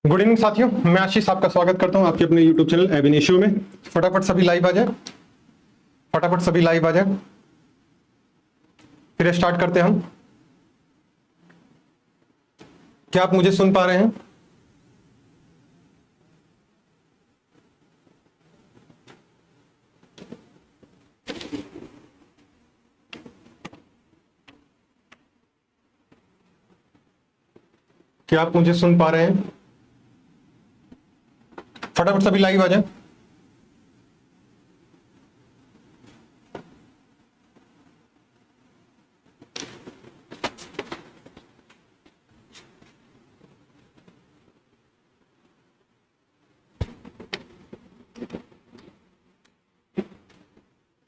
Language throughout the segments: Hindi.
गुड इवनिंग साथियों, मैं आशीष आपका स्वागत करता हूं आपके अपने YouTube चैनल एबिनेशियो में। फटाफट सभी लाइव आ जाए, फटाफट सभी लाइव आ जाए, फिर स्टार्ट करते हैं हम। क्या आप मुझे सुन पा रहे हैं? क्या आप मुझे सुन पा रहे हैं? फटाफट सभी लाइव आ जाए।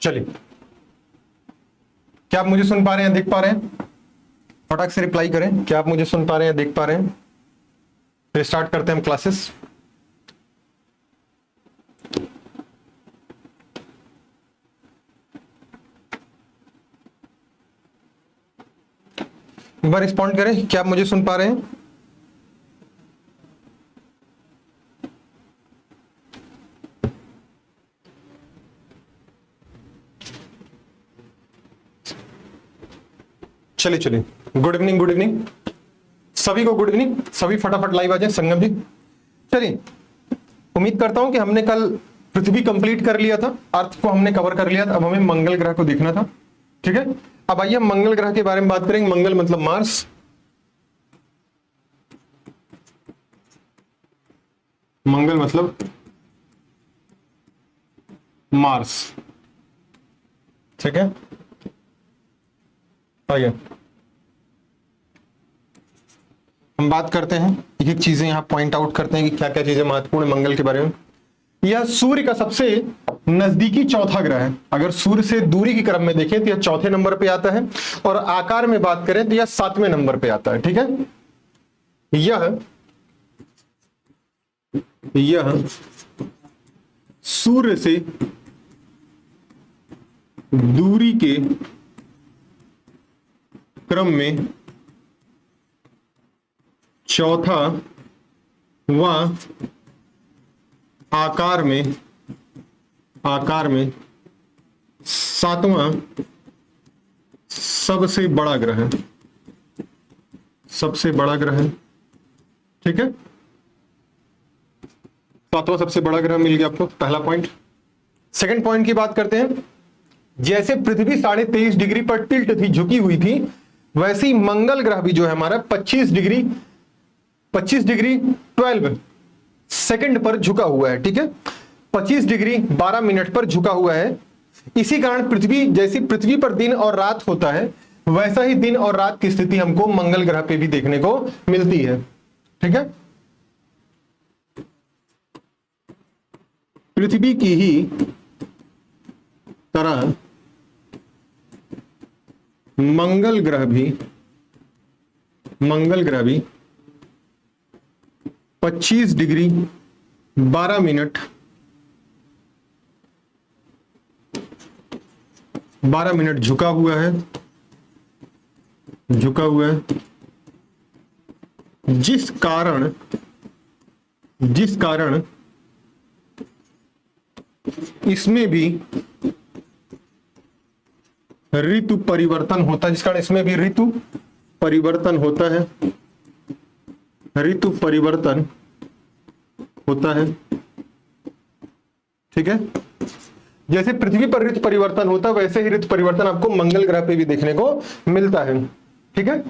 चलिए, क्या आप मुझे सुन पा रहे हैं, देख पा रहे हैं? फटाक से रिप्लाई करें, क्या आप मुझे सुन पा रहे हैं, देख पा रहे हैं? फिर स्टार्ट करते हैं हम क्लासेस। एक बार रिस्पॉन्ड करें, क्या आप मुझे सुन पा रहे हैं? चलिए चलिए, गुड इवनिंग, गुड इवनिंग सभी को, गुड इवनिंग सभी, फटाफट लाइव आ जाए। संगम जी, चलिए, उम्मीद करता हूं कि हमने कल पृथ्वी कंप्लीट कर लिया था, अर्थ को हमने कवर कर लिया था। अब हमें मंगल ग्रह को देखना था, ठीक है। अब आइए हम मंगल ग्रह के बारे में बात करेंगे। मंगल मतलब मार्स, मंगल मतलब मार्स, ठीक है। आइए हम बात करते हैं, एक एक चीजें यहां पॉइंट आउट करते हैं कि क्या क्या चीजें महत्वपूर्ण है मंगल के बारे में। यह सूर्य का सबसे नजदीकी चौथा ग्रह है। अगर सूर्य से दूरी के क्रम में देखें तो यह चौथे नंबर पे आता है, और आकार में बात करें तो यह 7वें नंबर पे आता है, ठीक है। यह सूर्य से दूरी के क्रम में चौथा व आकार में 7वां सबसे बड़ा ग्रह है, सबसे बड़ा ग्रह है, ठीक है। 7वां सबसे बड़ा ग्रह मिल गया आपको, पहला पॉइंट। सेकंड पॉइंट की बात करते हैं। जैसे पृथ्वी 23.5 डिग्री पर टिल्ट थी, झुकी हुई थी, वैसे ही मंगल ग्रह भी जो है हमारा 25 डिग्री 12 सेकंड पर झुका हुआ है, ठीक है। 25 डिग्री 12 मिनट पर झुका हुआ है। इसी कारण पृथ्वी, जैसी पृथ्वी पर दिन और रात होता है, वैसा ही दिन और रात की स्थिति हमको मंगल ग्रह पे भी देखने को मिलती है, ठीक है। पृथ्वी की ही तरह मंगल ग्रह भी 25 डिग्री 12 मिनट 12 मिनट झुका हुआ है, जिस कारण इसमें भी ऋतु परिवर्तन होता है, जिस कारण इसमें भी ऋतु परिवर्तन होता है, ठीक है। जैसे पृथ्वी पर ऋतु परिवर्तन होता है, वैसे ही ऋतु परिवर्तन आपको मंगल ग्रह पे भी देखने को मिलता है, ठीक है।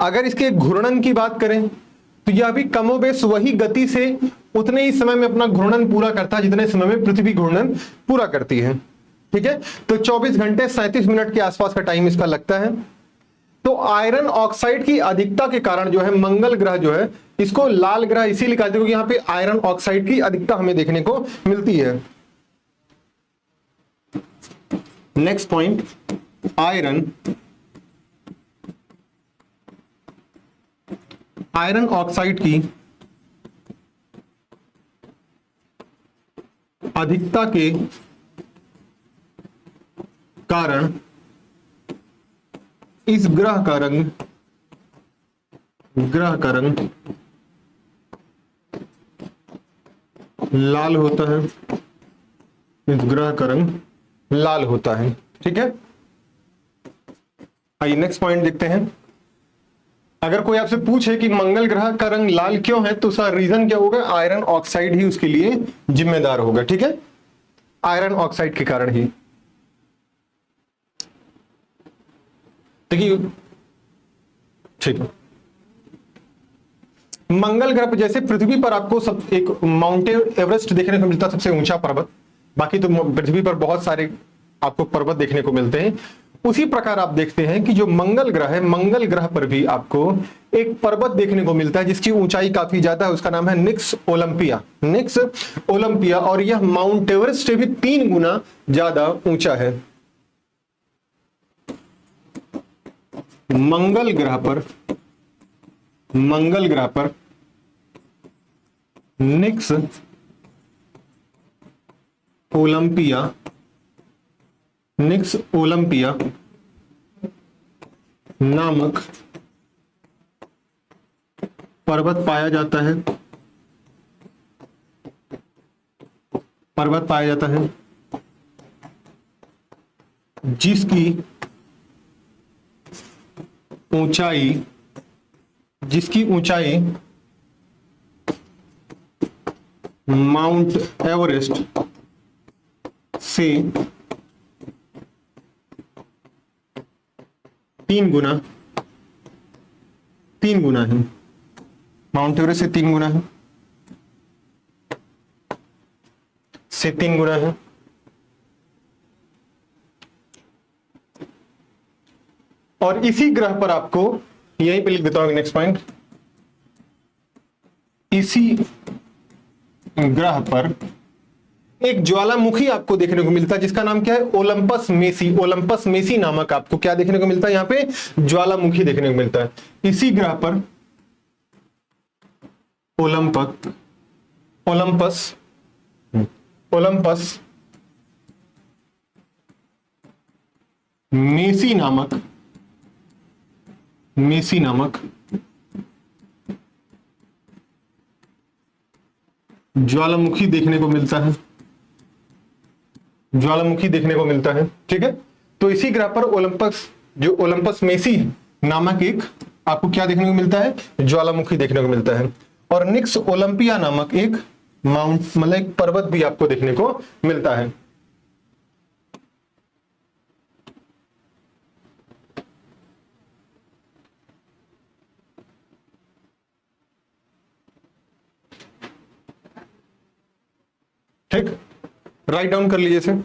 अगर इसके घूर्णन की बात करें तो यह भी कमोबेश वही गति से उतने ही समय में अपना घूर्णन पूरा करता है जितने समय में पृथ्वी घूर्णन पूरा करती है, ठीक है। तो 24 घंटे 37 मिनट के आसपास का टाइम इसका लगता है। तो आयरन ऑक्साइड की अधिकता के कारण जो है मंगल ग्रह जो है, इसको लाल ग्रह इसीलिए कहते हैं क्योंकि यहां पे आयरन ऑक्साइड की अधिकता हमें देखने को मिलती है। नेक्स्ट पॉइंट, आयरन ऑक्साइड की अधिकता के कारण इस ग्रह का रंग लाल होता है, इस ग्रह का रंग लाल होता है। ठीक है, आइए नेक्स्ट पॉइंट देखते हैं। अगर कोई आपसे पूछे कि मंगल ग्रह का रंग लाल क्यों है, तो उसका रीजन क्या होगा? आयरन ऑक्साइड ही उसके लिए जिम्मेदार होगा। ठीक है, आयरन ऑक्साइड के कारण ही। देखिए, ठीक है, मंगल ग्रह पर जैसे पृथ्वी पर आपको सब एक माउंट एवरेस्ट देखने को मिलता है, सबसे ऊंचा पर्वत, बाकी तो पृथ्वी पर बहुत सारे आपको पर्वत देखने को मिलते हैं, उसी प्रकार आप देखते हैं कि जो मंगल ग्रह है, मंगल ग्रह पर भी आपको एक पर्वत देखने को मिलता है जिसकी ऊंचाई काफी ज्यादा है। उसका नाम है निक्स ओलंपिया, निक्स ओलंपिया, और यह माउंट एवरेस्ट से भी 3 गुना ज्यादा ऊंचा है। मंगल ग्रह पर, मंगल ग्रह पर निक्स ओलंपिया, निक्स ओलंपिया नामक पर्वत पाया जाता है, पर्वत पाया जाता है जिसकी ऊंचाई, जिसकी ऊंचाई माउंट एवरेस्ट से 3 गुना, 3 गुना है, माउंट एवरेस्ट से 3 गुना है, से 3 गुना है। और इसी ग्रह पर आपको, यहीं पे लिख देता हूं नेक्स्ट पॉइंट, इसी ग्रह पर एक ज्वालामुखी आपको देखने को मिलता है जिसका नाम क्या है? ओलंपस मेसी, ओलंपस मेसी नामक आपको क्या देखने को मिलता है? यहां पे ज्वालामुखी देखने को मिलता है इसी ग्रह पर, ओलंपस, ओलंपस, ओलंपस मेसी नामक, मेसी नामक ज्वालामुखी देखने को मिलता है, ज्वालामुखी देखने को मिलता है। ठीक है, तो इसी ग्रह पर ओलंपस, जो ओलंपस मेसी नामक एक आपको क्या देखने को मिलता है? ज्वालामुखी देखने को मिलता है। और निक्स ओलंपिया नामक एक माउंट, मतलब एक पर्वत भी आपको देखने को मिलता है। ठीक, राइट डाउन कर लीजिए इसे।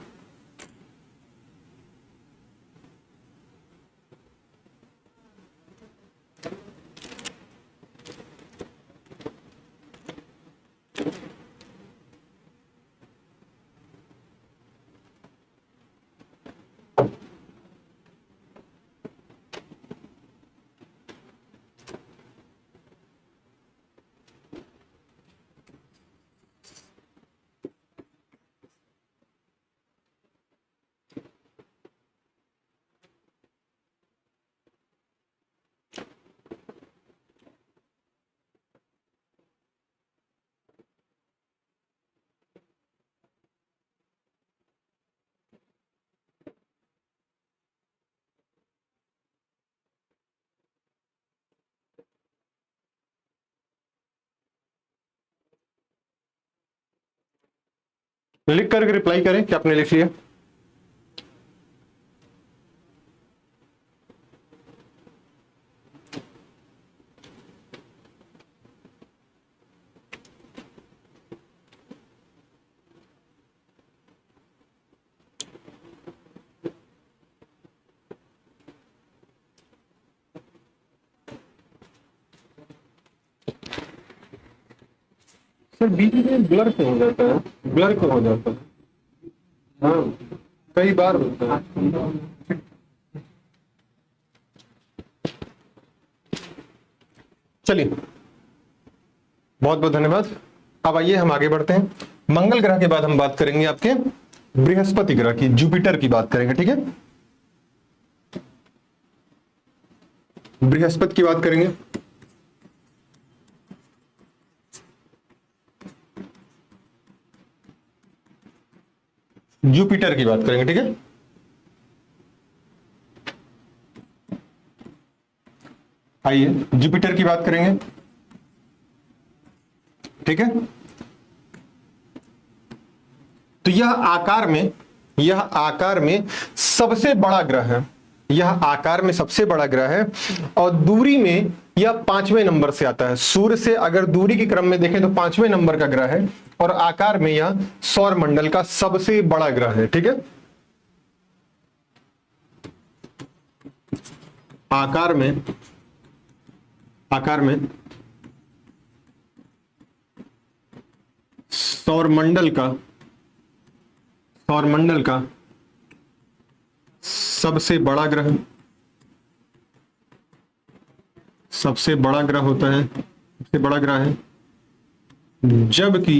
लिख करके रिप्लाई करें कि आपने लिख लिया। सर बीच में ब्लर क्यों हो जाता है? ब्लर क्यों हो जाता है? हाँ, कई बार होता है। चलिए, बहुत बहुत धन्यवाद। अब आइए हम आगे बढ़ते हैं। मंगल ग्रह के बाद हम बात करेंगे आपके बृहस्पति ग्रह की, जुपिटर की बात करेंगे। ठीक है, बृहस्पति की बात करेंगे। जुपिटर की बात करेंगे, ठीक है। आइए जुपिटर की बात करेंगे, ठीक है। तो यह आकार में सबसे बड़ा ग्रह है, यह आकार में सबसे बड़ा ग्रह है और दूरी में यह 5वें नंबर से आता है। सूर्य से अगर दूरी के क्रम में देखें तो 5वें नंबर का ग्रह है और आकार में यह सौर मंडल का सबसे बड़ा ग्रह है, ठीक है। आकार में सौर मंडल का सबसे बड़ा ग्रह होता है, सबसे बड़ा ग्रह है। जबकि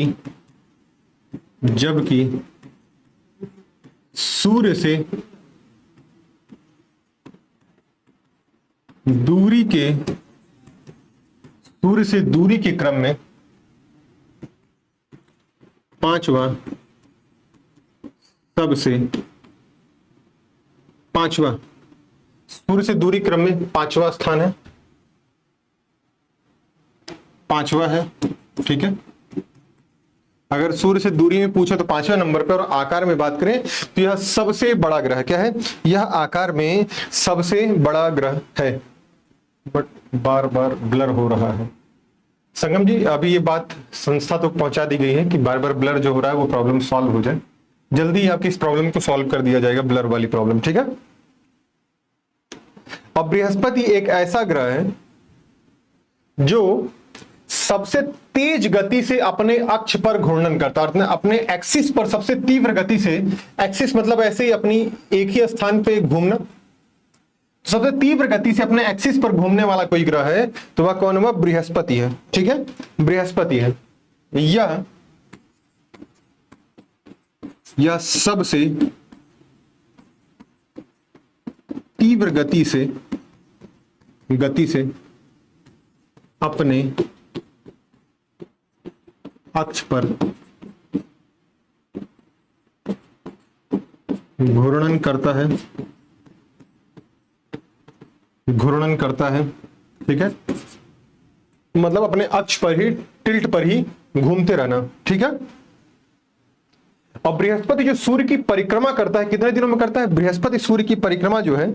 सूर्य से दूरी के क्रम में पांचवा सूर्य से दूरी क्रम में पांचवा स्थान है, पांचवा है, ठीक है। अगर सूर्य से दूरी में पूछे तो 5वें नंबर पर और आकार में बात करें तो यह सबसे बड़ा ग्रह क्या है, यह आकार में सबसे बड़ा ग्रह है। बट बार बार ब्लर हो रहा है संगम जी, अभी ये बात संस्था तक पहुंचा दी गई है कि बार बार ब्लर जो हो रहा है वो प्रॉब्लम सॉल्व हो जाए, जल्दी ही आपकी इस प्रॉब्लम को सॉल्व कर दिया जाएगा, ब्लर वाली प्रॉब्लम, ठीक है। अब बृहस्पति एक ऐसा ग्रह है जो सबसे तेज गति से अपने अक्ष पर घूर्णन करता है, अपने एक्सिस पर सबसे तीव्र गति से, एक्सिस मतलब ऐसे ही अपनी एक ही स्थान पे घूमना, सबसे तीव्र गति से अपने एक्सिस पर घूमने वाला कोई ग्रह है तो वह कौन हुआ, बृहस्पति है, ठीक है। बृहस्पति है, यह सबसे तीव्र गति से अपने अक्ष पर घूर्णन करता है, ठीक है। मतलब अपने अक्ष पर ही, टिल्ट पर ही घूमते रहना, ठीक है। और बृहस्पति जो सूर्य की परिक्रमा करता है, कितने दिनों में करता है बृहस्पति सूर्य की परिक्रमा जो है,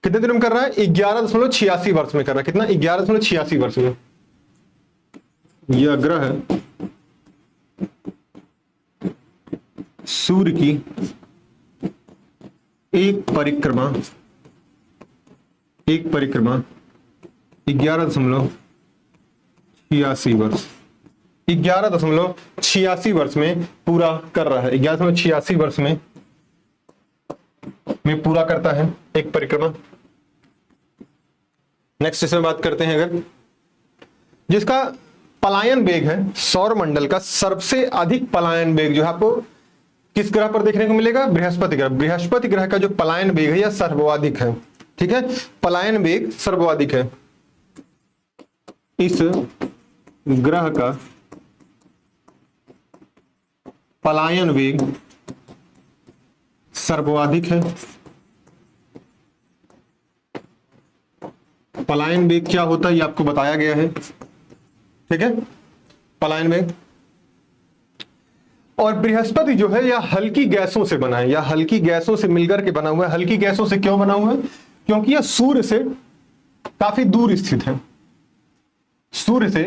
कितने दिनों में कर रहा है, 11.86 वर्ष में कर रहा है। कितना, 11.86 वर्ष में। यह ग्रह सूर्य की एक परिक्रमा 11.86 वर्ष 11.86 वर्ष में पूरा कर रहा है। 11.86 वर्ष में पूरा करता है एक परिक्रमा। नेक्स्ट इसमें बात करते हैं, अगर जिसका पलायन वेग है सौर मंडल का सबसे अधिक पलायन वेग जो है आपको किस ग्रह पर देखने को मिलेगा, बृहस्पति ग्रह। बृहस्पति ग्रह का जो पलायन वेग है यह सर्वाधिक है, ठीक है। पलायन वेग सर्वाधिक है, इस ग्रह का पलायन वेग सर्वाधिक है। पलायन वेग क्या होता है ये आपको बताया गया है, ठीक है, पलायन वेग। और बृहस्पति जो है यह हल्की गैसों से बना है, या हल्की गैसों से मिलकर के बना हुआ है। हल्की गैसों से क्यों बना हुआ है, क्योंकि यह सूर्य से काफी दूर स्थित है। सूर्य से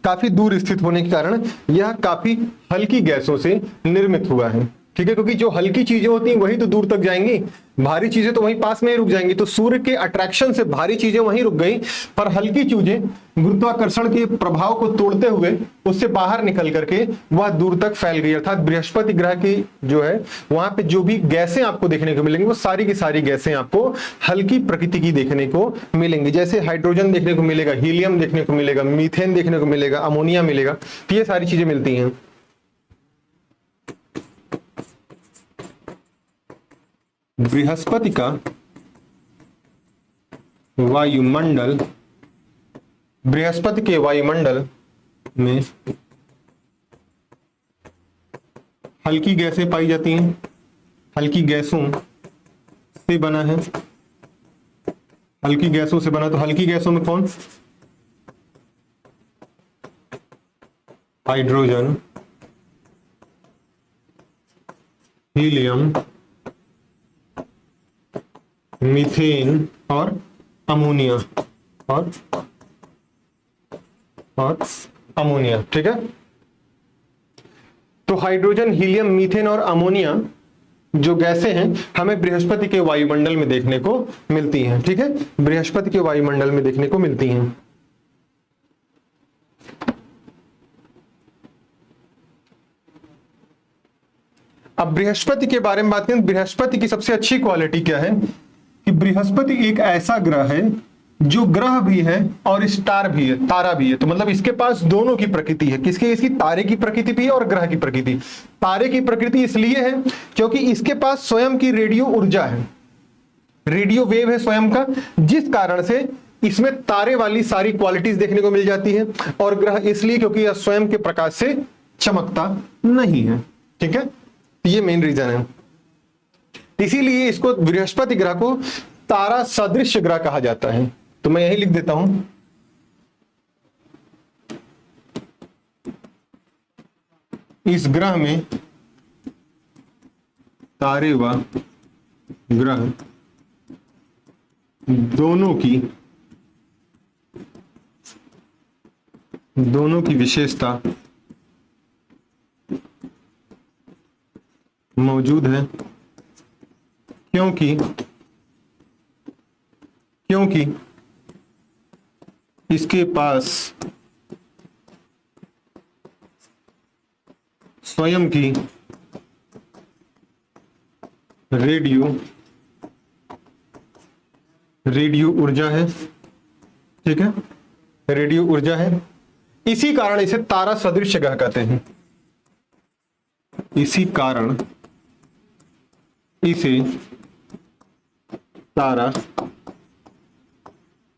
काफी दूर स्थित होने के कारण यह काफी हल्की गैसों से निर्मित हुआ है, ठीक है। क्योंकि जो हल्की चीजें होती हैं वही तो दूर तक जाएंगी, भारी चीजें तो वहीं पास में ही रुक जाएंगी। तो सूर्य के अट्रैक्शन से भारी चीजें वहीं रुक गई, पर हल्की चीजें गुरुत्वाकर्षण के प्रभाव को तोड़ते हुए उससे बाहर निकल करके वह दूर तक फैल गई। अर्थात बृहस्पति ग्रह की जो है वहां पे जो भी गैसें आपको देखने को मिलेंगी वो सारी की सारी गैसें आपको हल्की प्रकृति की देखने को मिलेंगी। जैसे हाइड्रोजन देखने को मिलेगा, हीलियम देखने को मिलेगा, मीथेन देखने को मिलेगा, अमोनिया मिलेगा, तो ये सारी चीजें मिलती हैं। बृहस्पति का वायुमंडल, बृहस्पति के वायुमंडल में हल्की गैसें पाई जाती हैं, हल्की गैसों से बना है, हल्की गैसों से बना। तो हल्की गैसों में कौन? हाइड्रोजन, हीलियम, मीथेन और अमोनिया और अमोनिया। ठीक है, तो हाइड्रोजन, हीलियम, मीथेन और अमोनिया जो गैसें हैं हमें बृहस्पति के वायुमंडल में देखने को मिलती हैं। ठीक है, बृहस्पति के वायुमंडल में देखने को मिलती हैं। अब बृहस्पति के बारे में बात करें, बृहस्पति की सबसे अच्छी क्वालिटी क्या है कि बृहस्पति एक ऐसा ग्रह है जो ग्रह भी है और स्टार भी है, तारा भी है। तो मतलब इसके पास दोनों की प्रकृति है। किसकी? इसकी तारे की प्रकृति भी है और ग्रह की प्रकृति। तारे की प्रकृति इसलिए है क्योंकि इसके पास स्वयं की रेडियो ऊर्जा है, रेडियो वेव है स्वयं का, जिस कारण से इसमें तारे वाली सारी क्वालिटीज देखने को मिल जाती है। और ग्रह इसलिए क्योंकि यह स्वयं के प्रकाश से चमकता नहीं है। ठीक है, ये मेन रीजन है। इसीलिए इसको बृहस्पति ग्रह को तारा सदृश ग्रह कहा जाता है। तो मैं यही लिख देता हूं, इस ग्रह में तारे व ग्रह दोनों की विशेषता मौजूद है, क्योंकि इसके पास स्वयं की रेडियो ऊर्जा है। ठीक है, रेडियो ऊर्जा है, इसी कारण इसे तारा सदृश ग्रह कहते हैं। इसी कारण इसे तारा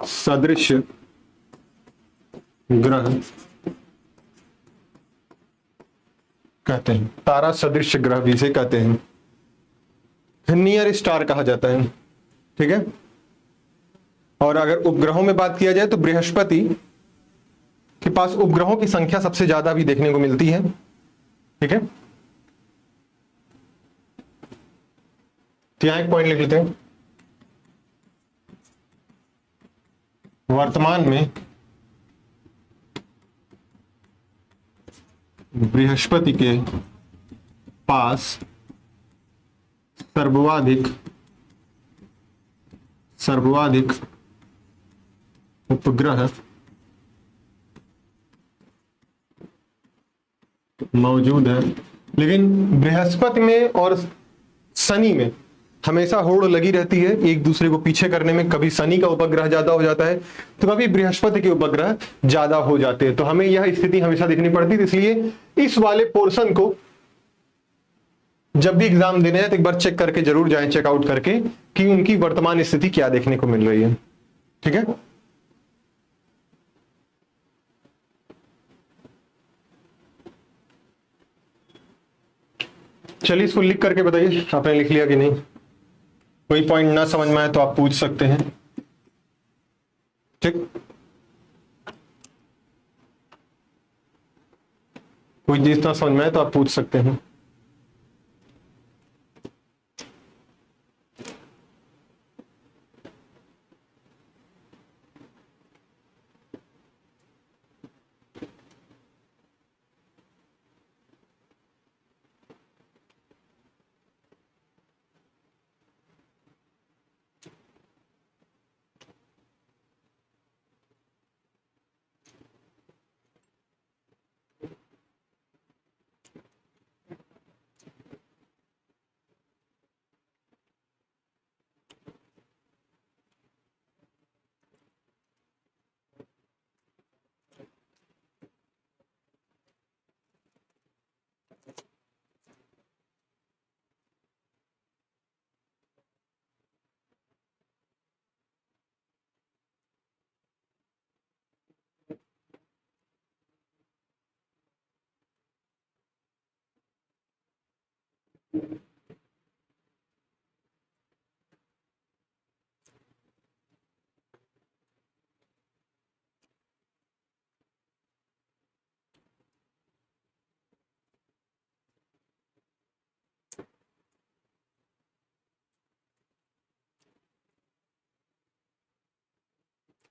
सदृश ग्रह कहते हैं। तारा सदृश ग्रह भी इसे कहते हैं, नियर स्टार कहा जाता है। ठीक है, और अगर उपग्रहों में बात किया जाए तो बृहस्पति के पास उपग्रहों की संख्या सबसे ज्यादा भी देखने को मिलती है। ठीक है, तो यहां एक पॉइंट लिख लेते हैं, वर्तमान में बृहस्पति के पास सर्वाधिक उपग्रह मौजूद है। लेकिन बृहस्पति में और शनि में हमेशा होड़ लगी रहती है एक दूसरे को पीछे करने में। कभी शनि का उपग्रह ज्यादा हो जाता है तो कभी बृहस्पति के उपग्रह ज्यादा हो जाते हैं। तो हमें यह स्थिति हमेशा देखनी पड़ती है। इसलिए इस वाले पोर्शन को जब भी एग्जाम देने हैं तो एक बार चेक करके जरूर जाएं, चेकआउट करके कि उनकी वर्तमान स्थिति क्या देखने को मिल रही है। ठीक है, चलिए इसको लिख करके बताइए आपने लिख लिया कि नहीं। कोई पॉइंट ना समझ में आए तो आप पूछ सकते हैं। ठीक, कोई चीज ना समझ में आए तो आप पूछ सकते हैं।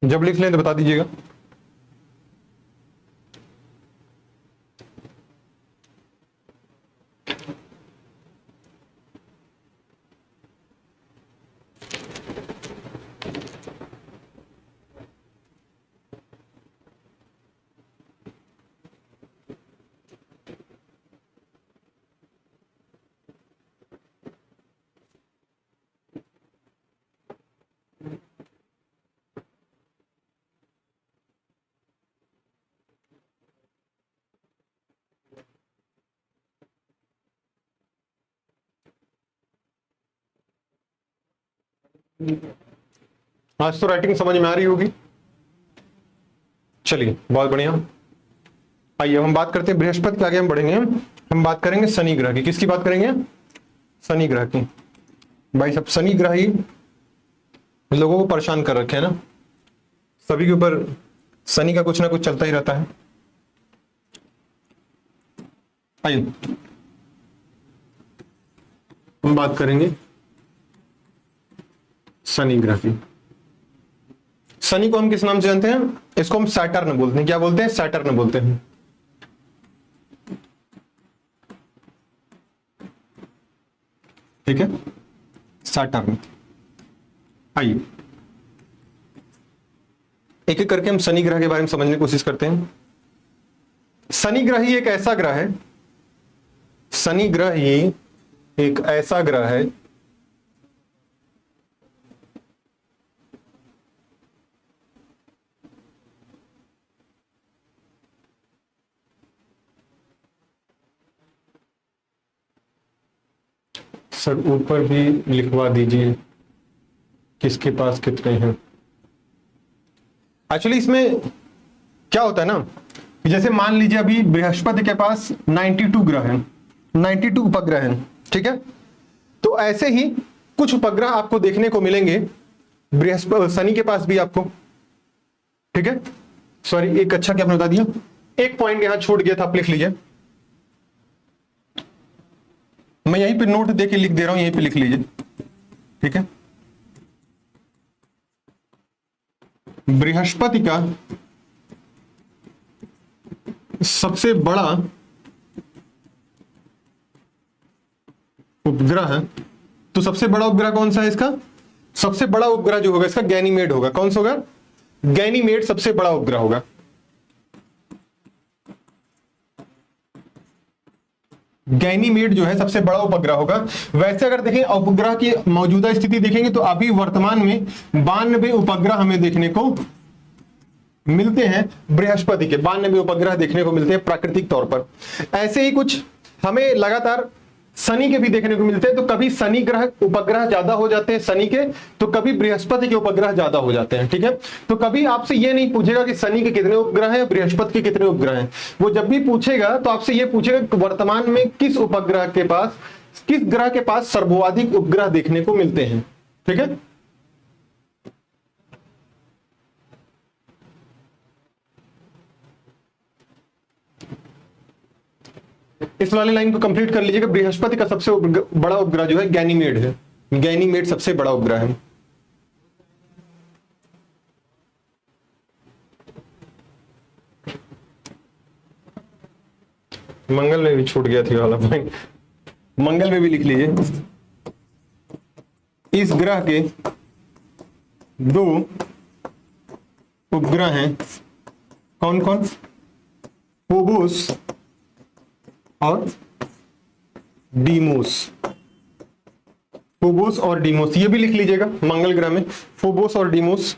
जब लिख लें तो बता दीजिएगा। आज तो राइटिंग समझ में आ रही होगी। चलिए बहुत बढ़िया। आइए हम बात करते हैं बृहस्पति के, आगे हम बढ़ेंगे। हम बात करेंगे शनि ग्रह की। किसकी बात करेंगे? शनि ग्रह की। भाई सब शनि ग्रह ही लोगों को परेशान कर रखे हैं ना, सभी के ऊपर शनि का कुछ ना कुछ चलता ही रहता है। आइए हम बात करेंगे शनि ग्रह की। शनि को हम किस नाम से जानते हैं? इसको हम सैटर्न बोलते हैं। क्या बोलते हैं? सैटर्न बोलते हैं। ठीक है, सैटर्न। आइए एक एक करके हम शनि ग्रह के बारे में समझने की कोशिश करते हैं। शनि ग्रह ही एक ऐसा ग्रह है, शनि ग्रह ही एक ऐसा ग्रह है सर ऊपर भी लिखवा दीजिए किसके पास कितने हैं। एक्चुअली इसमें क्या होता है ना कि जैसे मान लीजिए अभी बृहस्पति के पास 92 ग्रह हैं, 92 उपग्रह हैं। ठीक है, तो ऐसे ही कुछ उपग्रह आपको देखने को मिलेंगे बृहस्पति शनि के पास भी आपको। ठीक है, सॉरी एक अच्छा क्या आपने बता दिया, एक पॉइंट यहां छूट गया था, आप लिख लीजिए। मैं यहीं पे नोट देके लिख दे रहा हूं, यहीं पे लिख लीजिए। ठीक है, बृहस्पति का सबसे बड़ा उपग्रह है, तो सबसे बड़ा उपग्रह कौन सा है इसका? सबसे बड़ा उपग्रह जो होगा इसका गैनीमेड होगा। कौन सा होगा? गैनीमेड सबसे बड़ा उपग्रह होगा। गैनीमेड जो है सबसे बड़ा उपग्रह होगा। वैसे अगर देखें उपग्रह की मौजूदा स्थिति देखेंगे तो अभी वर्तमान में 92 उपग्रह हमें देखने को मिलते हैं। बृहस्पति के 92 उपग्रह देखने को मिलते हैं प्राकृतिक तौर पर। ऐसे ही कुछ हमें लगातार शनि के भी देखने को मिलते हैं। तो कभी शनि ग्रह उपग्रह ज्यादा हो जाते हैं शनि के, तो कभी बृहस्पति के उपग्रह ज्यादा हो जाते हैं। ठीक है, तो कभी आपसे ये नहीं पूछेगा कि शनि के कितने उपग्रह हैं, बृहस्पति के कितने उपग्रह हैं। वो जब भी पूछेगा तो आपसे ये पूछेगा कि वर्तमान में किस उपग्रह के पास, किस ग्रह के पास सर्वाधिक उपग्रह देखने को मिलते हैं। ठीक है, इस वाली लाइन को कंप्लीट कर लीजिएगा। बृहस्पति का सबसे बड़ा उपग्रह जो है गैनीमेड है। गैनीमेड सबसे बड़ा उपग्रह है। मंगल में भी छूट गया था वाला पॉइंट, मंगल में भी लिख लीजिए। इस ग्रह के 2 उपग्रह हैं। कौन कौन? फोबोस और डीमोस। फोबोस और डीमोस ये भी लिख लीजिएगा। मंगल ग्रह में फोबोस और डीमोस।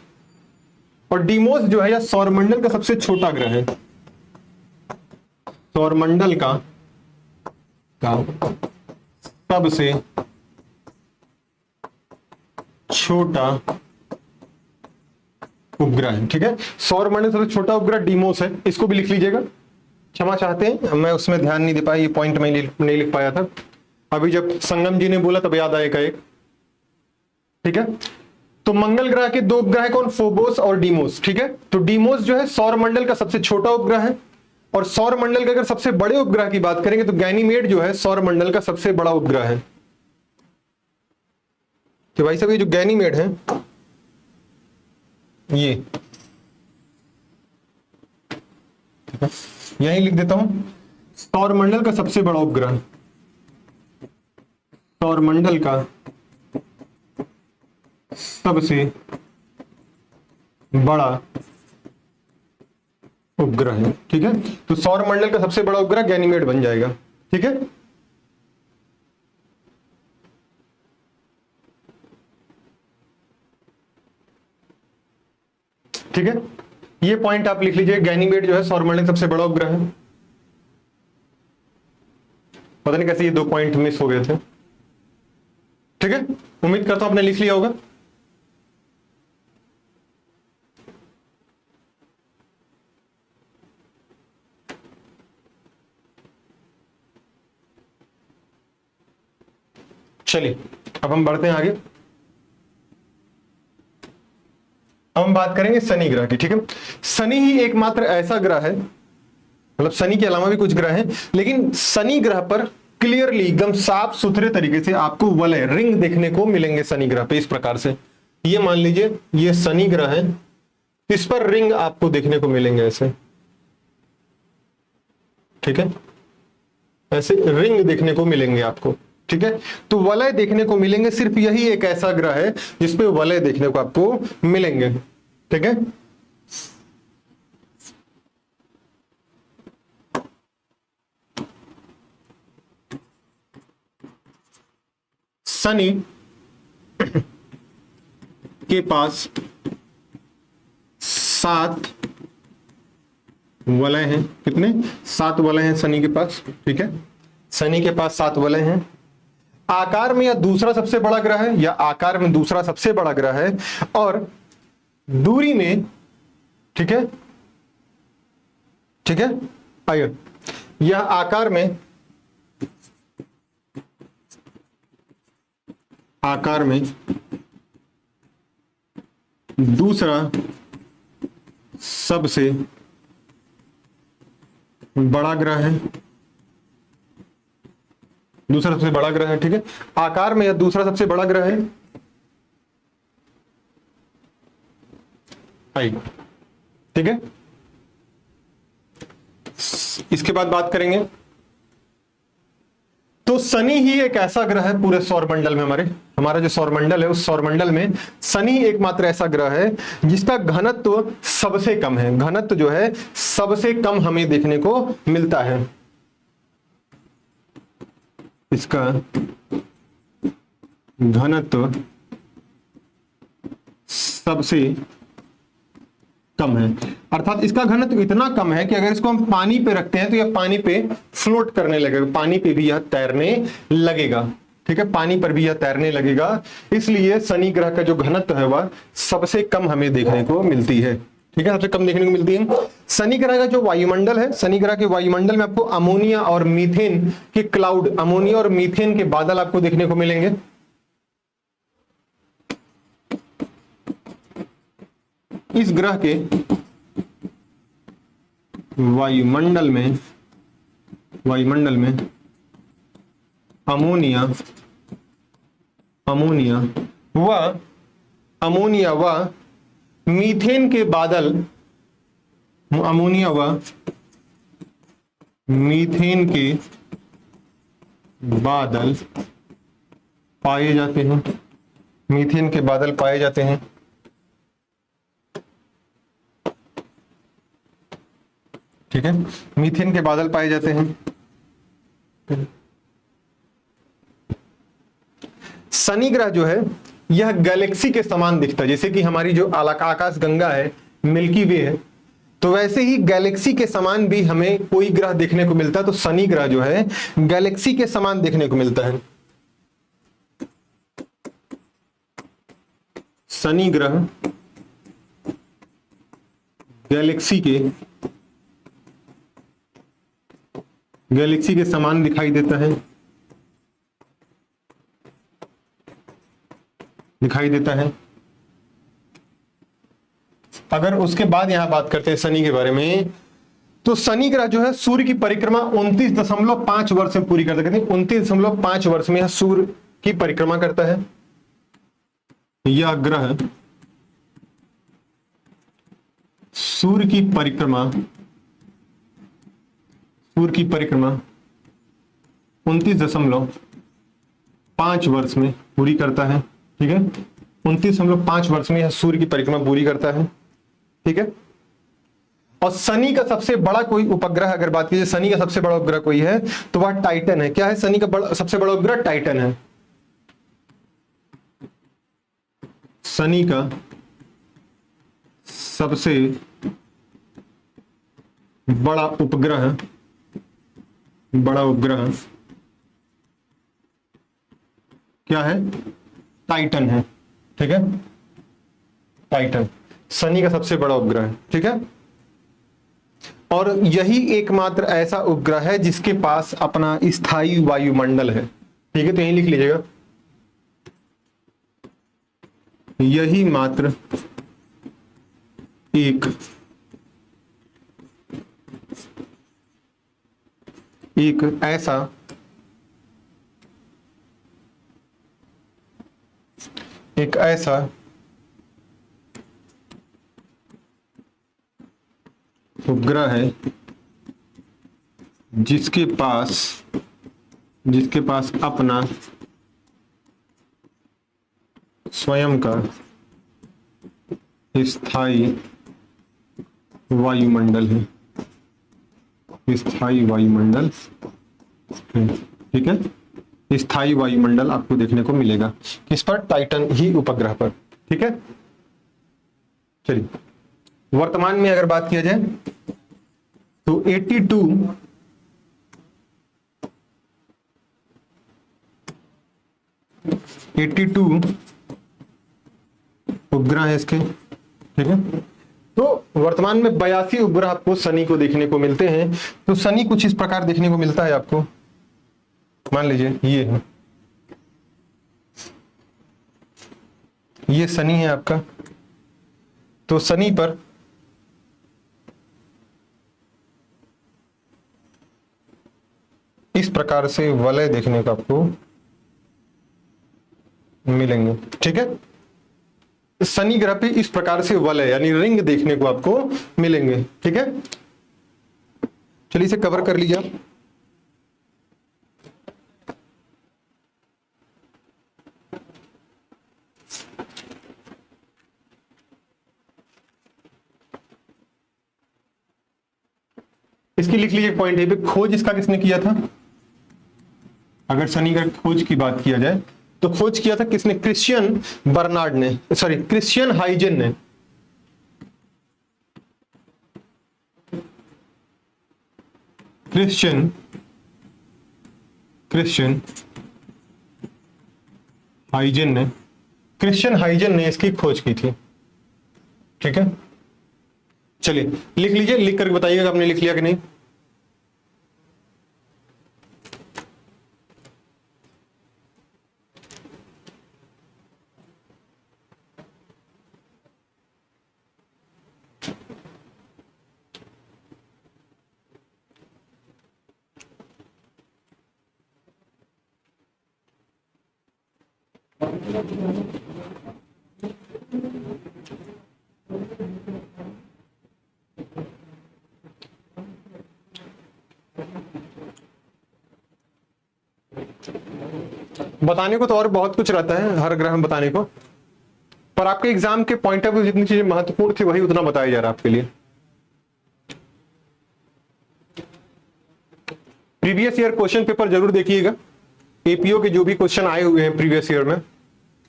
और डीमोस जो है यह सौरमंडल का सबसे छोटा ग्रह है। सौरमंडल का सबसे छोटा उपग्रह है। ठीक है, सौरमंडल सबसे छोटा उपग्रह डीमोस है, इसको भी लिख लीजिएगा। क्षमा चाहते हैं मैं उसमें ध्यान नहीं दे पाया, ये पॉइंट मैं नहीं लिख पाया था। अभी जब संगम जी ने बोला तब याद आएगा एक। ठीक है, तो मंगल ग्रह के दो उपग्रह है, कौन? फोबोस और डीमोस। ठीक है, तो डीमोस जो है सौर मंडल का सबसे छोटा उपग्रह है, और सौर मंडल के अगर सबसे बड़े उपग्रह की बात करेंगे तो गैनीमेड जो है सौर मंडल का सबसे बड़ा उपग्रह है। तो भाई साहब ये जो गैनीमेड है, ये यहीं लिख देता हूं, सौर मंडल का सबसे बड़ा उपग्रह, सौर मंडल का सबसे बड़ा उपग्रह है। ठीक है, तो सौर मंडल का सबसे बड़ा उपग्रह गैनीमेड बन जाएगा। ठीक है, ठीक है, ये पॉइंट आप लिख लीजिए, गैनीमेड जो है सौरमंडल का सबसे बड़ा उपग्रह है। पता नहीं कैसे ये दो पॉइंट मिस हो गए थे। ठीक है, उम्मीद करता हूं आपने लिख लिया होगा। चलिए अब हम बढ़ते हैं आगे। अब हम बात करेंगे शनि ग्रह की। ठीक है, शनि ही एकमात्र ऐसा ग्रह है, मतलब शनि के अलावा भी कुछ ग्रह हैं, लेकिन शनि ग्रह पर क्लियरली एकदम साफ सुथरे तरीके से आपको वलय रिंग देखने को मिलेंगे शनि ग्रह पे। इस प्रकार से ये मान लीजिए ये शनि ग्रह है, इस पर रिंग आपको देखने को मिलेंगे ऐसे। ठीक है, ऐसे रिंग देखने को मिलेंगे आपको। ठीक है, तो वलय देखने को मिलेंगे, सिर्फ यही एक ऐसा ग्रह है जिसपे वलय देखने को आपको मिलेंगे। ठीक है, शनि के पास 7 वलय हैं। कितने? 7 वलय हैं शनि के पास। ठीक है, शनि के पास 7 वलय हैं। आकार में या दूसरा सबसे बड़ा ग्रह है, या आकार में दूसरा सबसे बड़ा ग्रह है, और दूरी में, ठीक है, ठीक है, आइए, यह आकार में दूसरा सबसे बड़ा ग्रह है, दूसरा सबसे बड़ा ग्रह है। ठीक है, आकार में यह दूसरा सबसे बड़ा ग्रह है। आई, ठीक है, इसके बाद बात करेंगे, तो शनि ही एक ऐसा ग्रह है पूरे सौरमंडल में, हमारा जो सौरमंडल है उस सौरमंडल में शनि एकमात्र ऐसा ग्रह है जिसका घनत्व सबसे कम है। घनत्व जो है सबसे कम हमें देखने को मिलता है। इसका घनत्व सबसे कम है, अर्थात इसका घनत्व इतना कम है कि अगर इसको हम पानी पे रखते हैं तो यह पानी पे फ्लोट करने लगेगा, पानी पे भी यह तैरने लगेगा। ठीक है, पानी पर भी यह तैरने लगेगा। इसलिए शनि ग्रह का जो घनत्व है वह सबसे कम हमें देखने को मिलती है। ठीक है, सबसे कम देखने को मिलती है। शनि ग्रह का जो वायुमंडल है, शनि ग्रह के वायुमंडल में आपको अमोनिया और मीथेन के क्लाउड, अमोनिया और मीथेन के बादल आपको देखने को मिलेंगे। इस ग्रह के वायुमंडल में अमोनिया व मीथेन के बादल, अमोनिया व मीथेन के बादल पाए जाते हैं। मीथेन के बादल पाए जाते हैं। ठीक है, मीथेन के बादल पाए जाते हैं। शनि ग्रह जो है यह गैलेक्सी के समान दिखता है, जैसे कि हमारी जो आकाश गंगा है, मिल्की वे है, तो वैसे ही गैलेक्सी के समान भी हमें कोई ग्रह देखने को मिलता है। तो शनि ग्रह जो है गैलेक्सी के समान देखने को मिलता है। शनि ग्रह गैलेक्सी के समान दिखाई देता है। दिखाई देता है। अगर उसके बाद यहां बात करते हैं शनि के बारे में, तो शनि ग्रह जो है सूर्य की परिक्रमा 29.5 वर्ष में पूरी करता है। 29.5 वर्ष में यह सूर्य की परिक्रमा करता है। यह ग्रह सूर्य की परिक्रमा 29.5 वर्ष में पूरी करता है। ठीक है, 29.5 वर्ष में यह सूर्य की परिक्रमा पूरी करता है। ठीक है, और शनि का सबसे बड़ा कोई उपग्रह अगर बात कीजिए, शनि का सबसे बड़ा उपग्रह कोई है तो वह टाइटन है। क्या है शनि का सबसे बड़ा उपग्रह? टाइटन है। शनि का सबसे बड़ा उपग्रह क्या है? टाइटन है। ठीक है, टाइटन शनि का सबसे बड़ा उपग्रह है। ठीक है, और यही एकमात्र ऐसा उपग्रह है जिसके पास अपना स्थायी वायुमंडल है। ठीक है, तो यही लिख लीजिएगा, यही मात्र एक ऐसा उपग्रह है जिसके पास अपना स्वयं का स्थायी वायुमंडल है। स्थायी वायुमंडल है। ठीक है, स्थायी वायुमंडल आपको देखने को मिलेगा किस पर? टाइटन ही उपग्रह पर। ठीक है, चलिए वर्तमान में अगर बात किया जाए तो 82 उपग्रह है इसके। ठीक है, तो वर्तमान में 82 उपग्रह आपको शनि को देखने को मिलते हैं। तो शनि कुछ इस प्रकार देखने को मिलता है आपको। मान लीजिए ये शनि है आपका, तो शनि पर इस प्रकार से वलय देखने को आपको मिलेंगे। ठीक है, शनि ग्रह पे इस प्रकार से वलय यानी रिंग देखने को आपको मिलेंगे। ठीक है, चलिए इसे कवर कर लीजिए आप। इसकी लिख लीजिए पॉइंट है, खोज इसका किसने किया था? अगर शनि ग्रह खोज की बात किया जाए तो खोज किया था किसने? क्रिश्चियन बर्नार्ड ने, सॉरी क्रिश्चियन हाइजेन ने। क्रिश्चियन हाइजेन ने इसकी खोज की थी। ठीक है, चलिए लिख लीजिए, लिख करके बताइएगा आपने लिख लिया कि नहीं। बताने को तो और बहुत कुछ रहता है हर ग्रह में बताने को, पर आपके एग्जाम के पॉइंट ऑफ व्यू जितनी चीजें महत्वपूर्ण थी वही उतना बताया जा रहा है आपके लिए। प्रीवियस ईयर क्वेश्चन पेपर जरूर देखिएगा। एपीओ के जो भी क्वेश्चन आए हुए हैं प्रीवियस ईयर में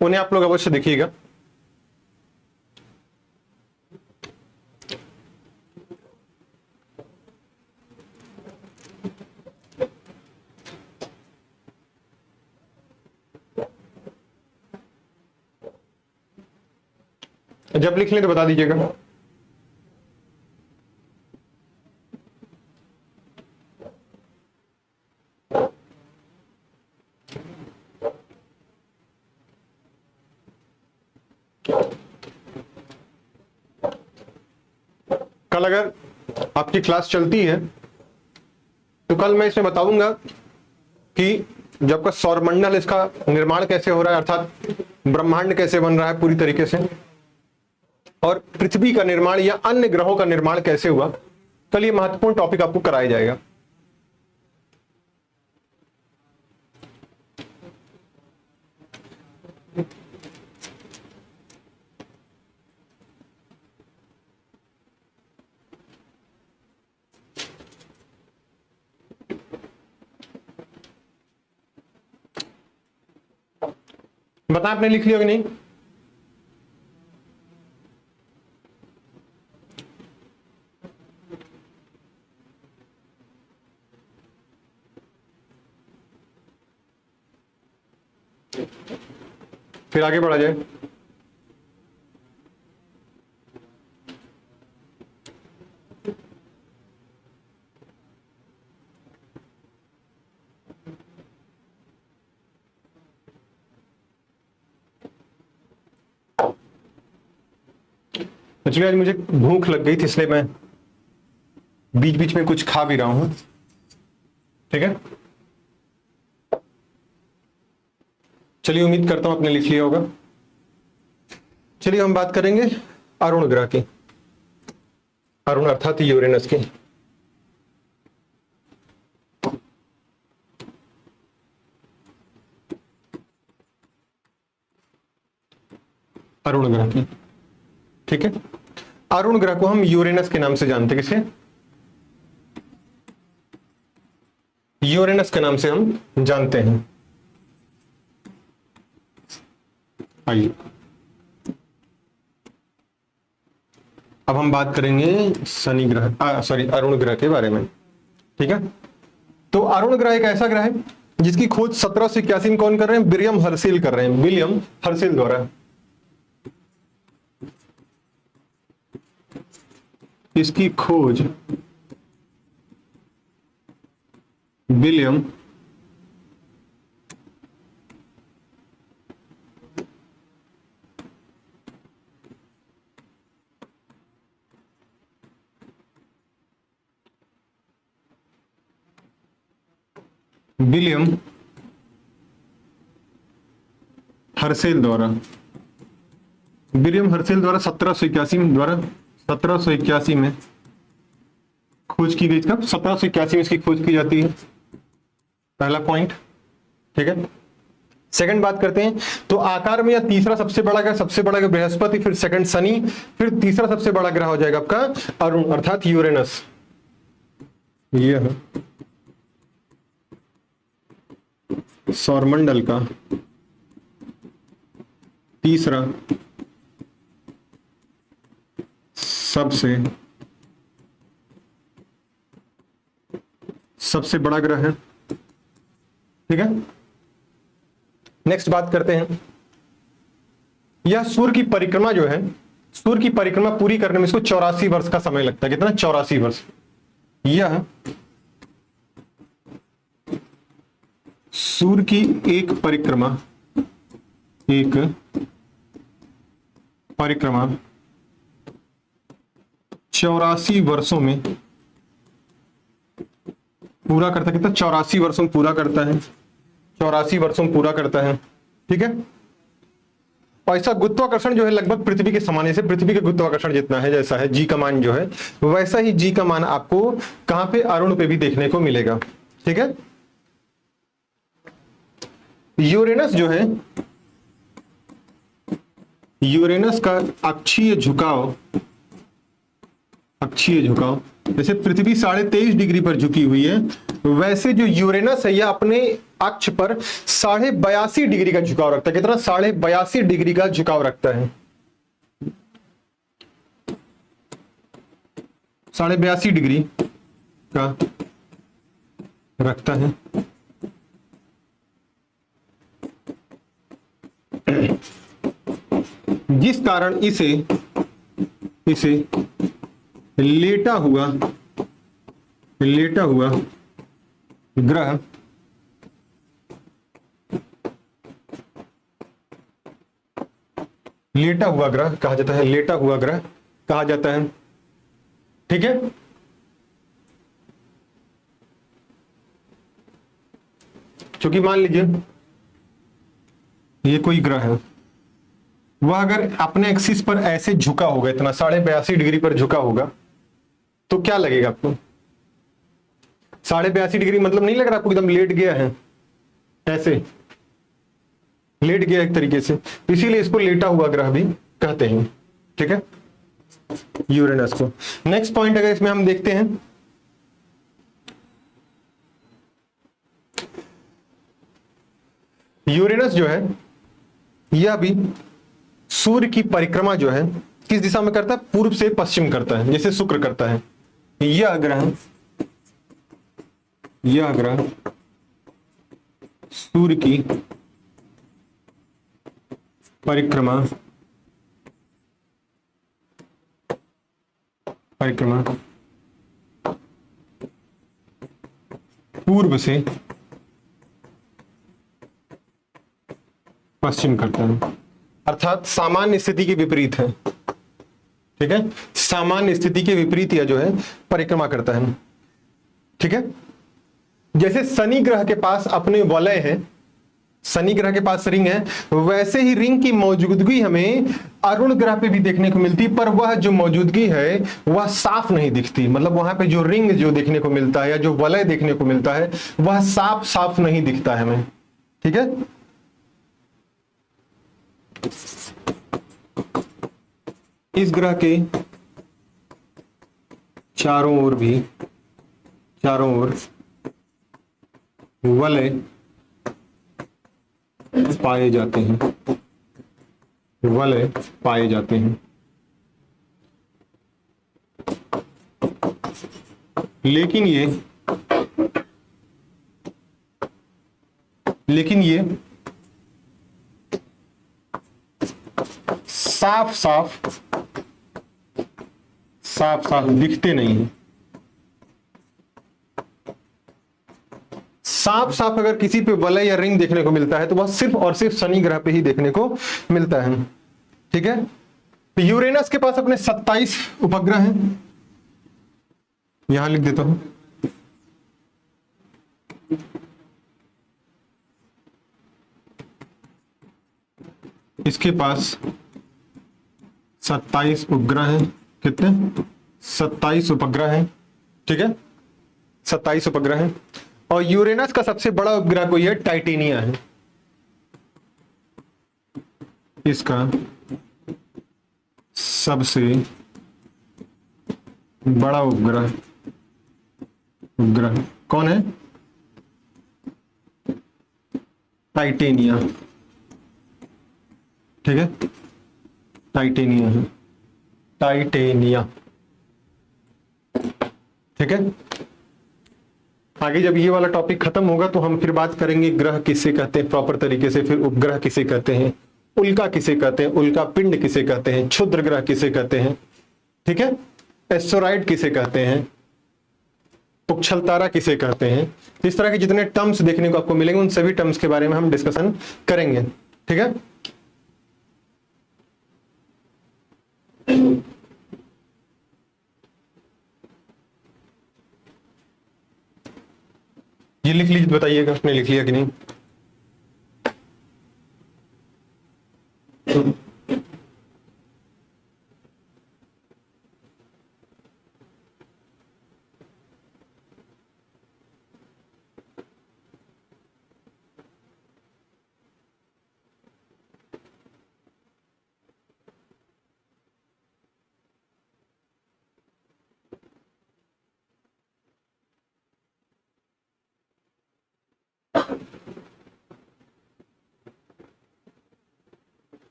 उन्हें आप लोग अवश्य देखिएगा। जब लिख लें तो बता दीजिएगा। कल अगर आपकी क्लास चलती है तो कल मैं इसमें बताऊंगा कि जब का सौरमंडल, इसका निर्माण कैसे हो रहा है, अर्थात ब्रह्मांड कैसे बन रहा है पूरी तरीके से, और पृथ्वी का निर्माण या अन्य ग्रहों का निर्माण कैसे हुआ। कल ये महत्वपूर्ण टॉपिक आपको कराया जाएगा। बता, आपने लिख लिया कि नहीं? फिर आगे बढ़ा जाए। एक्चुअली आज मुझे भूख लग गई थी, इसलिए मैं बीच बीच में कुछ खा भी रहा हूं। ठीक है, चलिए, उम्मीद करता हूं आपने लिख लिया होगा। चलिए हम बात करेंगे अरुण ग्रह की, अरुण अर्थात यूरेनस की। अरुण ग्रह की, ठीक है। अरुण ग्रह को हम यूरेनस के नाम से जानते हैं। किसे? यूरेनस के नाम से हम जानते हैं। आइए अब हम बात करेंगे शनि ग्रह, सॉरी, अरुण ग्रह के बारे में। ठीक है, तो अरुण ग्रह एक ऐसा ग्रह है जिसकी खोज 1781 में कौन कर रहे हैं? विलियम हर्शेल कर रहे हैं, विलियम हर्शेल द्वारा। इसकी खोज विलियम हर्शेल द्वारा, विलियम हर्शेल द्वारा 1781 में खोज की गई। कब? 1781 में इसकी खोज की जाती है। पहला पॉइंट, ठीक है। सेकंड बात करते हैं, तो आकार में या तीसरा सबसे बड़ा ग्रह, सबसे बड़ा ग्रह बृहस्पति, फिर सेकंड शनि, फिर तीसरा सबसे बड़ा ग्रह हो जाएगा आपका अरुण अर्थात यूरेनस। यह सौरमंडल का तीसरा सबसे बड़ा ग्रह है। ठीक है, नेक्स्ट बात करते हैं, यह सूर्य की परिक्रमा जो है, सूर्य की परिक्रमा पूरी करने में इसको 84 वर्ष का समय लगता है। कितना? 84 वर्ष। यह सूर्य की एक परिक्रमा 84 वर्षों में पूरा करता है। कितना? 84 वर्षों में पूरा करता है, 84 वर्षों में पूरा करता है। ठीक है, और ऐसा गुरुत्वाकर्षण जो है लगभग पृथ्वी के समान, जैसे पृथ्वी के गुरुत्वाकर्षण जितना है, जैसा है जी का मान जो है, वैसा ही जी का मान आपको कहां पे? अरुण पे भी देखने को मिलेगा। ठीक है, यूरेनस जो है, यूरेनस का अक्षीय झुकाव, जैसे पृथ्वी 23.5 डिग्री पर झुकी हुई है, वैसे जो यूरेनस है यह अपने अक्ष पर 82.5 डिग्री का झुकाव रखता है। कितना? 82.5 डिग्री का झुकाव रखता है। 82.5 डिग्री का रखता है। जिस कारण इसे लेटा हुआ ग्रह कहा जाता है, लेटा हुआ ग्रह कहा जाता है। ठीक है। क्योंकि मान लीजिए ये कोई ग्रह है, वह अगर अपने एक्सिस पर ऐसे झुका होगा, इतना 82.5 डिग्री पर झुका होगा, तो क्या लगेगा आपको? 82.5 डिग्री मतलब नहीं लग रहा आपको एकदम लेट गया है, ऐसे लेट गया एक तरीके से, इसीलिए इसको लेटा हुआ ग्रह भी कहते हैं। ठीक है, यूरेनस को। नेक्स्ट पॉइंट अगर इसमें हम देखते हैं, यूरेनस जो है यह भी सूर्य की परिक्रमा जो है किस दिशा में करता है? पूर्व से पश्चिम करता है, जैसे शुक्र करता है। यह ग्रह सूर्य की परिक्रमा पूर्व से पश्चिम करता है, अर्थात सामान्य स्थिति के विपरीत है। ठीक है, सामान्य स्थिति के विपरीत यह जो है परिक्रमा करता है। ठीक है, जैसे शनि ग्रह के पास अपने वलय है, शनि ग्रह के पास रिंग है, वैसे ही रिंग की मौजूदगी हमें अरुण ग्रह पे भी देखने को मिलती, पर वह जो मौजूदगी है वह साफ नहीं दिखती। मतलब वहां पे जो रिंग जो देखने को मिलता है या जो वलय देखने को मिलता है वह साफ साफ नहीं दिखता है हमें। ठीक है, इस ग्रह के चारों ओर वलय पाए जाते हैं, लेकिन ये साफ साफ दिखते नहीं हैं। साफ अगर किसी पे वलय या रिंग देखने को मिलता है तो वह सिर्फ और सिर्फ शनि ग्रह पे ही देखने को मिलता है। ठीक है, तो यूरेनस के पास अपने 27 उपग्रह हैं, यहां लिख देता हूं। इसके पास 27 उपग्रह हैं। कितने? 27 उपग्रह हैं। ठीक है, 27 उपग्रह हैं। और यूरेनस का सबसे बड़ा उपग्रह कोई है? टाइटेनिया है। इसका सबसे बड़ा उपग्रह कौन है? टाइटेनिया। ठीक है, टाइटेनिया है, टाइटेनिया। ठीक है, आगे जब ये वाला टॉपिक खत्म होगा तो हम फिर बात करेंगे ग्रह किसे कहते हैं प्रॉपर तरीके से, फिर उपग्रह किसे कहते हैं, उल्का किसे कहते हैं, उल्का पिंड किसे कहते हैं, क्षुद्र ग्रह किसे कहते हैं। ठीक है, एस्टेरॉइड किसे कहते हैं, उछल तारा किसे कहते हैं। इस तरह के जितने टर्म्स देखने को आपको मिलेंगे उन सभी टर्म्स के बारे में हम डिस्कशन करेंगे। ठीक है, ये लिख लीजिए, बताइएगा उसने लिख लिया कि नहीं।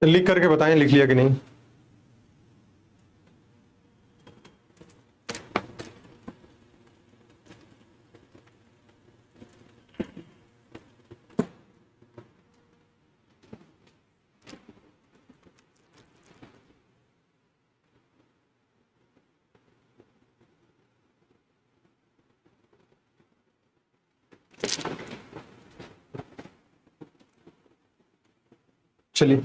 लिख करके बताएं लिख लिया कि नहीं। चलिए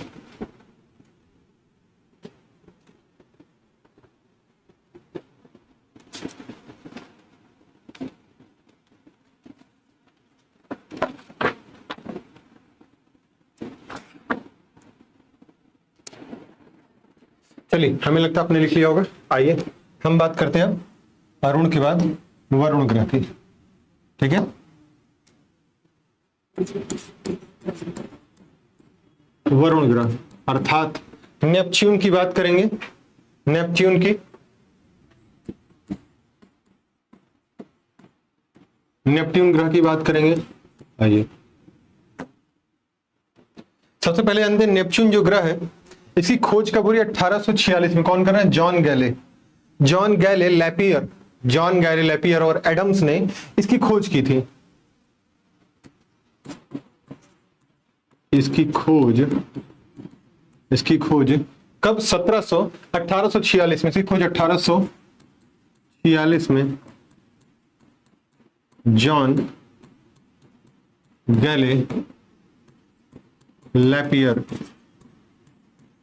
चलिए, हमें लगता है आपने लिख लिया होगा। आइए हम बात करते हैं अरुण के बाद वरुण ग्रह की। ठीक है, वरुण ग्रह अर्थात नेपच्यून की बात करेंगे। नेपच्यून की, नेपट्यून ग्रह की बात करेंगे। आइए सबसे पहले जानते हैं नेपच्यून जो ग्रह है इसकी खोज कब हुई? 1846 में। कौन कर रहा है? जॉन गैले। जॉन गैले लैपियर, जॉन गैले लैपियर और एडम्स ने इसकी खोज की थी। इसकी खोज कब? 1846 में। इसकी खोज 1846 में जॉन गैले लैपियर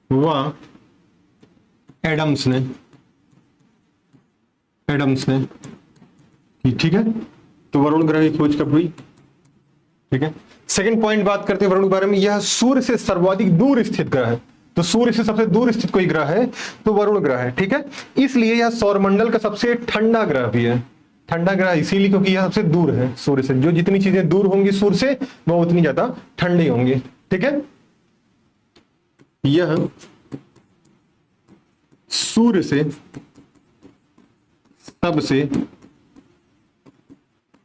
व एडम्स ने की। ठीक है, तो वरुण ग्रह की खोज कब हुई? ठीक है, सेकंड पॉइंट बात करते हैं वरुण के बारे में। यह सूर्य से सर्वाधिक दूर स्थित ग्रह है। तो सूर्य से सबसे दूर स्थित कोई ग्रह है तो वरुण ग्रह है। ठीक है, इसलिए यह सौरमंडल का सबसे ठंडा ग्रह भी है। ठंडा ग्रह इसीलिए क्योंकि यह सबसे दूर है सूर्य से। जो जितनी चीजें दूर होंगी सूर्य से वो उतनी ज्यादा ठंडी होंगी। ठीक है, यह सूर्य से सबसे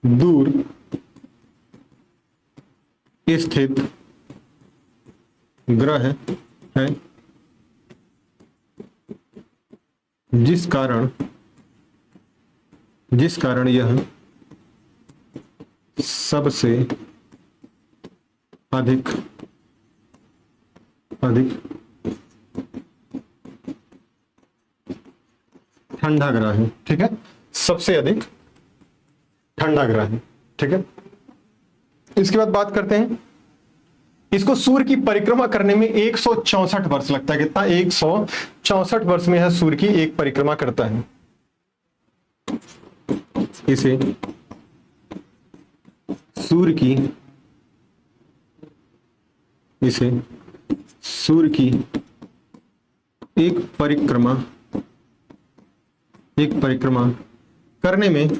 दूर स्थित ग्रह है, जिस कारण यह सबसे अधिक ठंडा ग्रह है। ठीक है, सबसे अधिक ठंडा ग्रह है। ठीक है, इसके बाद बात करते हैं इसको सूर्य की परिक्रमा करने में 164 वर्ष लगता है। कितना? 164 वर्ष में यह सूर्य की एक परिक्रमा करता है। इसे सूर्य की एक परिक्रमा करने में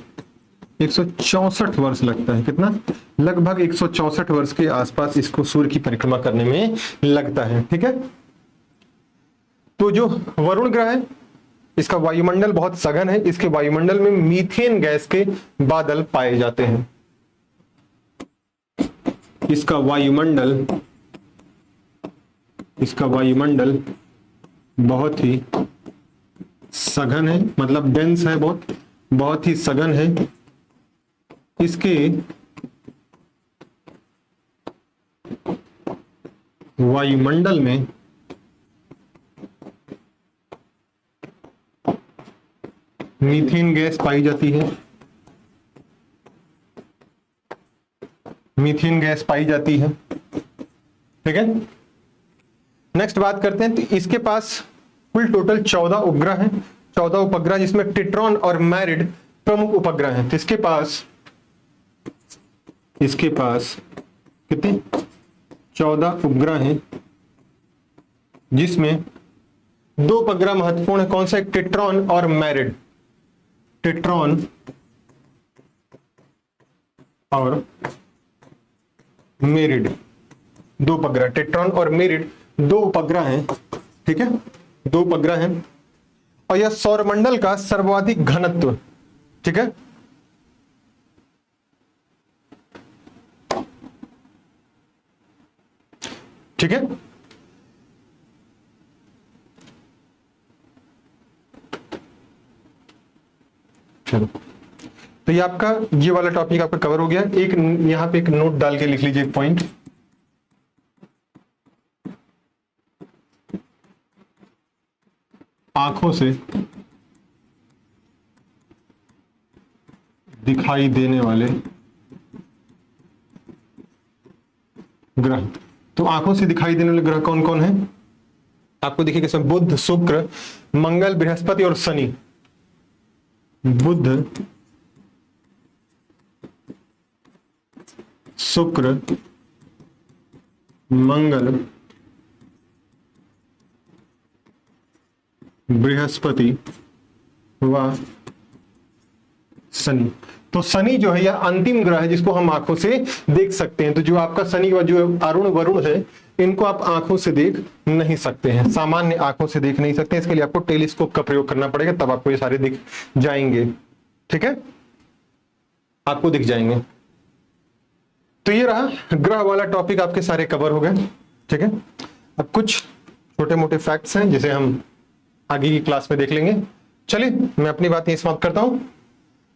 164 वर्ष लगता है। कितना? लगभग 164 वर्ष के आसपास इसको सूर्य की परिक्रमा करने में लगता है। ठीक है, तो जो वरुण ग्रह है इसका वायुमंडल बहुत सघन है। इसके वायुमंडल में मीथेन गैस के बादल पाए जाते हैं। इसका वायुमंडल बहुत ही सघन है, मतलब डेंस है, बहुत ही सघन है। इसके वायुमंडल में मीथेन गैस पाई जाती है। ठीक है, नेक्स्ट बात करते हैं। तो इसके पास कुल टोटल 14 उपग्रह हैं, 14 उपग्रह, जिसमें टिट्रॉन और मैरिड प्रमुख उपग्रह हैं। तो इसके पास कितने? 14 उपग्रह हैं, जिसमें 2 उपग्रह महत्वपूर्ण है। कौन सा? एक टिट्रॉन और मैरिड। टिट्रॉन और मेरिड, 2 उपग्रह। टिट्रॉन और मेरिड 2 उपग्रह हैं। ठीक है, 2 उपग्रह हैं और यह सौरमंडल का सर्वाधिक घनत्व। ठीक है, चलो, तो ये आपका ये वाला टॉपिक आपका कवर हो गया। एक यहां पे एक नोट डाल के लिख लीजिए पॉइंट, आंखों से दिखाई देने वाले ग्रह। तो आंखों से दिखाई देने वाले ग्रह कौन कौन है? आपको देखिए इसमें बुध, शुक्र, मंगल, बृहस्पति और शनि। बुध, शुक्र, मंगल, बृहस्पति व शनि। तो शनि जो है यह अंतिम ग्रह है जिसको हम आंखों से देख सकते हैं। तो जो आपका शनि व जो अरुण वरुण है, इनको आप आंखों से देख नहीं सकते हैं, सामान्य आंखों से देख नहीं सकते। इसके लिए आपको टेलीस्कोप का प्रयोग करना पड़ेगा, तब आपको ये सारे दिख जाएंगे। ठीक है, आपको दिख जाएंगे। तो ये रहा ग्रह वाला टॉपिक, आपके सारे कवर हो गए। ठीक है, अब कुछ छोटे मोटे फैक्ट्स हैं जिसे हम आगे की क्लास में देख लेंगे। चलिए मैं अपनी बात यही समाप्त करता हूं।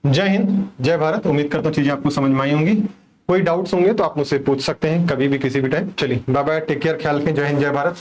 जय हिंद, जय भारत। उम्मीद करता हूं चीजें आपको समझ में आई होंगी। कोई डाउट्स होंगे तो आप मुझसे पूछ सकते हैं कभी भी, किसी भी टाइम। चलिए बाय बाय, टेक केयर, ख्याल रखें। जय हिंद, जय भारत।